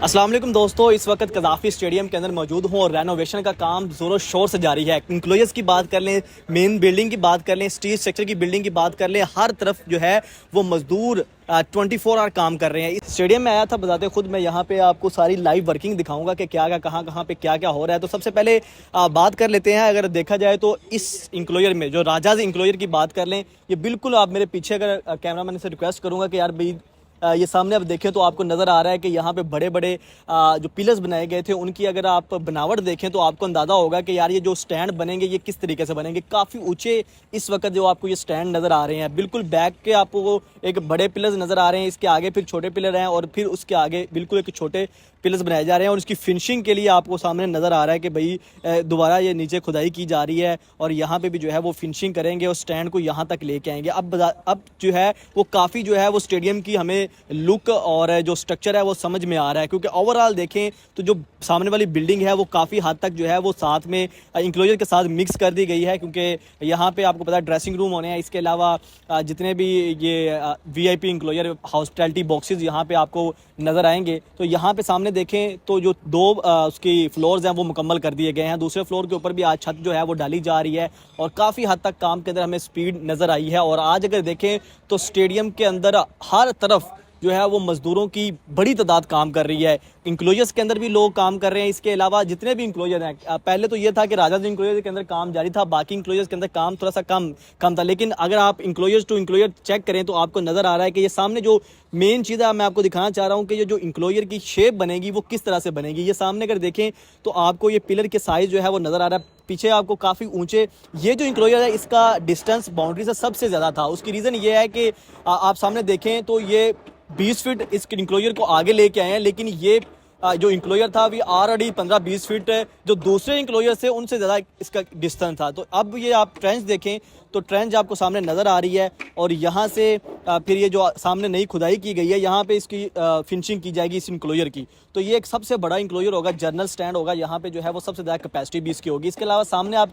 अस्सलाम वालेकुम दोस्तों, इस वक्त कज़ाफ़ी स्टेडियम के अंदर मौजूद हूँ और रेनोवेशन का काम ज़ोरों शोर से जारी है। इंक्लोजर्स की बात कर लें, मेन बिल्डिंग की बात कर लें, स्टील स्ट्रक्चर की बिल्डिंग की बात कर लें, हर तरफ जो है वो मजदूर 24 आवर काम कर रहे हैं। इस स्टेडियम में आया था बताते खुद, मैं यहाँ पे आपको सारी लाइव वर्किंग दिखाऊंगा कि क्या क्या कहाँ कहाँ पे क्या क्या हो रहा है। तो सबसे पहले बात कर लेते हैं, अगर देखा जाए तो इस इंक्लोजर में जो राजाज इंक्लोजर की बात कर लें, ये बिल्कुल आप मेरे पीछे, अगर कैमरामैन से रिक्वेस्ट करूँगा कि यार भाई ये सामने आप देखें तो आपको नज़र आ रहा है कि यहाँ पे बड़े बड़े जो पिलर्स बनाए गए थे उनकी अगर आप बनावट देखें तो आपको अंदाज़ा होगा कि यार ये जो स्टैंड बनेंगे ये किस तरीके से बनेंगे। काफ़ी ऊंचे इस वक्त जो आपको ये स्टैंड नज़र आ रहे हैं, बिल्कुल बैक के आपको एक बड़े पिलर्स नज़र आ रहे हैं, इसके आगे फिर छोटे पिलर हैं और फिर उसके आगे बिल्कुल एक छोटे पिलर्स बनाए जा रहे हैं। और उसकी फिनिशिंग के लिए आपको सामने नज़र आ रहा है कि भाई दोबारा ये नीचे खुदाई की जा रही है और यहाँ पे भी जो है वो फिनिशिंग करेंगे और स्टैंड को यहाँ तक लेके आएंगे। अब जो है वो काफ़ी जो है वो स्टेडियम की हमें लुक और जो स्ट्रक्चर है वो समझ में आ रहा है, क्योंकि ओवरऑल देखें तो जो सामने वाली बिल्डिंग है वो काफ़ी हद तक जो है वो साथ में इंक्लोजर के साथ मिक्स कर दी गई है, क्योंकि यहाँ पे आपको पता है ड्रेसिंग रूम होने हैं। इसके अलावा जितने भी ये वीआईपी इंक्लोजर हॉस्पिटैलिटी बॉक्सेस यहाँ पे आपको नज़र आएंगे। तो यहाँ पे सामने देखें तो जो दो उसकी फ्लोर्स हैं वो मुकम्मल कर दिए गए हैं। दूसरे फ्लोर के ऊपर भी आज छत जो है वो डाली जा रही है और काफ़ी हद तक काम के अंदर हमें स्पीड नज़र आई है। और आज अगर देखें तो स्टेडियम के अंदर हर तरफ जो है वो मजदूरों की बड़ी तादाद काम कर रही है। इंक्लोजर्स के अंदर भी लोग काम कर रहे हैं। इसके अलावा जितने भी इंक्लोजर हैं, पहले तो ये था कि राजा इंक्लोजर के अंदर काम जारी था, बाकी इंक्लोजर्स के अंदर काम थोड़ा सा कम था। लेकिन अगर आप इंक्लोजर टू इंक्लोजर चेक करें तो आपको नज़र आ रहा है कि ये सामने जो मेन चीज़ है मैं आपको दिखाना चाह रहा हूँ कि ये जो इंक्लोजर की शेप बनेगी वो किस तरह से बनेगी। ये सामने अगर देखें तो आपको ये पिलर के साइज़ जो है वो नज़र आ रहा है। पीछे आपको काफ़ी ऊंचे ये जो इंक्लोजर है इसका डिस्टेंस बाउंड्री से सबसे ज़्यादा था। उसकी रीज़न ये है कि आप सामने देखें तो ये 20 फीट इस इंक्लोजर को आगे लेके आए हैं, लेकिन ये जो इंक्लोजर था अभी ऑलरेडी 15-20 फीट जो दूसरे इंक्लोजर से उनसे ज़्यादा इसका डिस्टेंस था। तो अब ये आप ट्रेंच देखें तो ट्रेंच आपको सामने नज़र आ रही है और यहाँ से फिर ये जो सामने नई खुदाई की गई है यहाँ पे इसकी फिनिशिंग की जाएगी इस इंक्लोजर की। तो ये एक सबसे बड़ा इंक्लोजर होगा, जर्नल स्टैंड होगा, यहाँ पे जो है वो सबसे ज़्यादा कैपेसिटी भी इसकी होगी। इसके अलावा सामने आप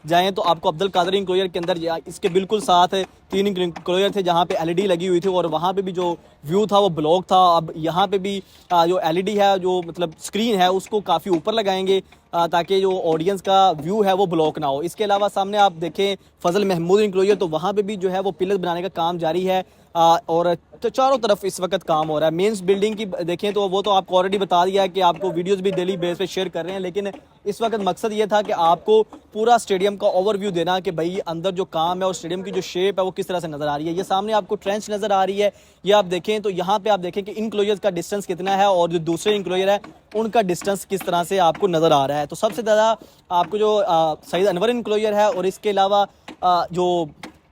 जाएँ तो आपको अब्दुल कादर इंक्लोजर के अंदर इसके बिल्कुल साथ 3 इंक्लोजर थे जहाँ पे एलईडी लगी हुई थी और वहाँ पे भी जो व्यू था वो ब्लॉक था। अब यहाँ पे भी जो एलईडी है, जो मतलब स्क्रीन है, उसको काफ़ी ऊपर लगाएंगे ताकि जो ऑडियंस का व्यू है वो ब्लॉक ना हो। इसके अलावा सामने आप देखें फजल महमूद इंक्लोजर, तो वहाँ पे भी जो है वो पिलर बनाने का काम जारी है और तो चारों तरफ इस वक्त काम हो रहा है। मेंस बिल्डिंग की देखें तो वो तो आपको ऑलरेडी बता दिया है कि आपको वीडियोस भी डेली बेस पे शेयर कर रहे हैं, लेकिन इस वक्त मकसद ये था कि आपको पूरा स्टेडियम का ओवरव्यू देना कि भाई अंदर जो काम है और स्टेडियम की जो शेप है वो किस तरह से नज़र आ रही है। ये सामने आपको ट्रेंच नज़र आ रही है, ये आप देखें तो यहाँ पे आप देखें कि इंक्लोजर्स का डिस्टेंस कितना है और जो दूसरे इंक्लोजर है उनका डिस्टेंस किस तरह से आपको नज़र आ रहा है। तो सबसे ज़्यादा आपको जो सईद अनवर इंक्लोजर है और इसके अलावा जो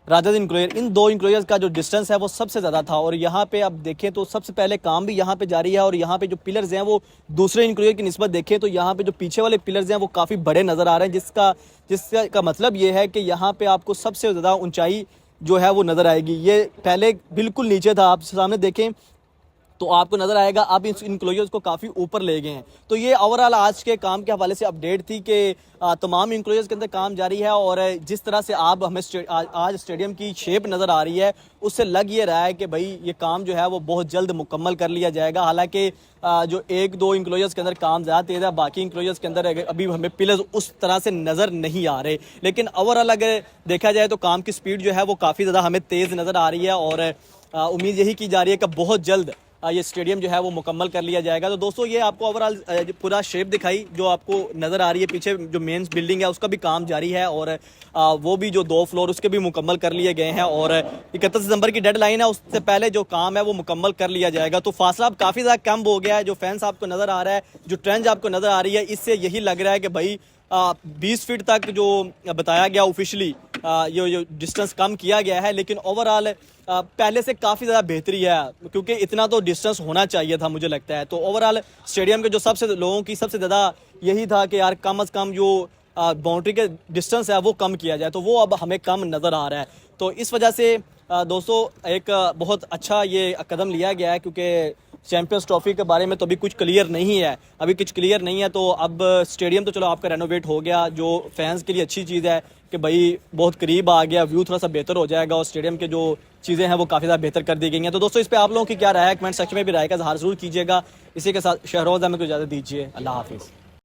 राजा इंक्लोजर, इन दो इंक्लोजर्स का जो डिस्टेंस है वो सबसे ज़्यादा था। और यहाँ पे आप देखें तो सबसे पहले काम भी यहाँ पे जारी है और यहाँ पे जो पिलर्स हैं वो दूसरे इंक्लोजर की निस्बत देखें तो यहाँ पे जो पीछे वाले पिलर्स हैं वो काफ़ी बड़े नज़र आ रहे हैं, जिसका मतलब ये है कि यहाँ पे आपको सबसे ज़्यादा ऊंचाई जो है वो नज़र आएगी। ये पहले बिल्कुल नीचे था, आप सामने देखें तो आपको नज़र आएगा अब इस इंक्लोजर्स को काफ़ी ऊपर ले गए हैं। तो ये ओवरऑल आज के काम के हवाले से अपडेट थी कि तमाम इंक्लोजर्स के अंदर काम जारी है और जिस तरह से आप हमें आज स्टेडियम की शेप नज़र आ रही है उससे लग ये रहा है कि भाई ये काम जो है वो बहुत जल्द मुकम्मल कर लिया जाएगा। हालांकि जो 1-2 इंक्लोजर्स के अंदर काम ज़्यादा तेज़ है, बाकी इंक्लोजर्स के अंदर अभी हमें पिलर्स उस तरह से नज़र नहीं आ रहे, लेकिन ओवरऑल अगर देखा जाए तो काम की स्पीड जो है वो काफ़ी ज़्यादा हमें तेज़ नज़र आ रही है और उम्मीद यही की जा रही है कि बहुत जल्द ये स्टेडियम जो है वो मुकम्मल कर लिया जाएगा। तो दोस्तों ये आपको ओवरऑल पूरा शेप दिखाई जो आपको नज़र आ रही है। पीछे जो मेंस बिल्डिंग है उसका भी काम जारी है और वो भी जो 2 फ्लोर उसके भी मुकम्मल कर लिए गए हैं और 31 दिसंबर की डेडलाइन है, उससे पहले जो काम है वो मुकम्मल कर लिया जाएगा। तो फासला अब काफ़ी ज़्यादा कम हो गया है। जो फैंस आपको नज़र आ रहा है, जो ट्रेंच आपको नज़र आ रही है, इससे यही लग रहा है कि भाई 20 फीट तक जो बताया गया ऑफिशियली ये जो डिस्टेंस कम किया गया है, लेकिन ओवरऑल पहले से काफ़ी ज़्यादा बेहतरी है, क्योंकि इतना तो डिस्टेंस होना चाहिए था मुझे लगता है। तो ओवरऑल स्टेडियम के जो सबसे लोगों की सबसे ज़्यादा यही था कि यार कम अज़ कम जो बाउंड्री के डिस्टेंस है वो कम किया जाए, तो वो अब हमें कम नज़र आ रहा है। तो इस वजह से दोस्तों एक बहुत अच्छा ये कदम लिया गया है, क्योंकि चैंपियंस ट्रॉफी के बारे में तो अभी कुछ क्लियर नहीं है, अभी कुछ क्लियर नहीं है। तो अब स्टेडियम तो चलो आपका रेनोवेट हो गया, जो फैंस के लिए अच्छी चीज़ है कि भाई बहुत करीब आ गया, व्यू थोड़ा सा बेहतर हो जाएगा और स्टेडियम के जो चीज़ें हैं वो काफ़ी ज़्यादा बेहतर कर दी गई हैं। तो दोस्तों इस पे आप लोगों की क्या राय है, कमेंट सेक्शन में भी राय का इजहार जरूर कीजिएगा। इसी के साथ शहरोज़ अहमद को इजाज़त दीजिए, अल्लाह हाफिज़।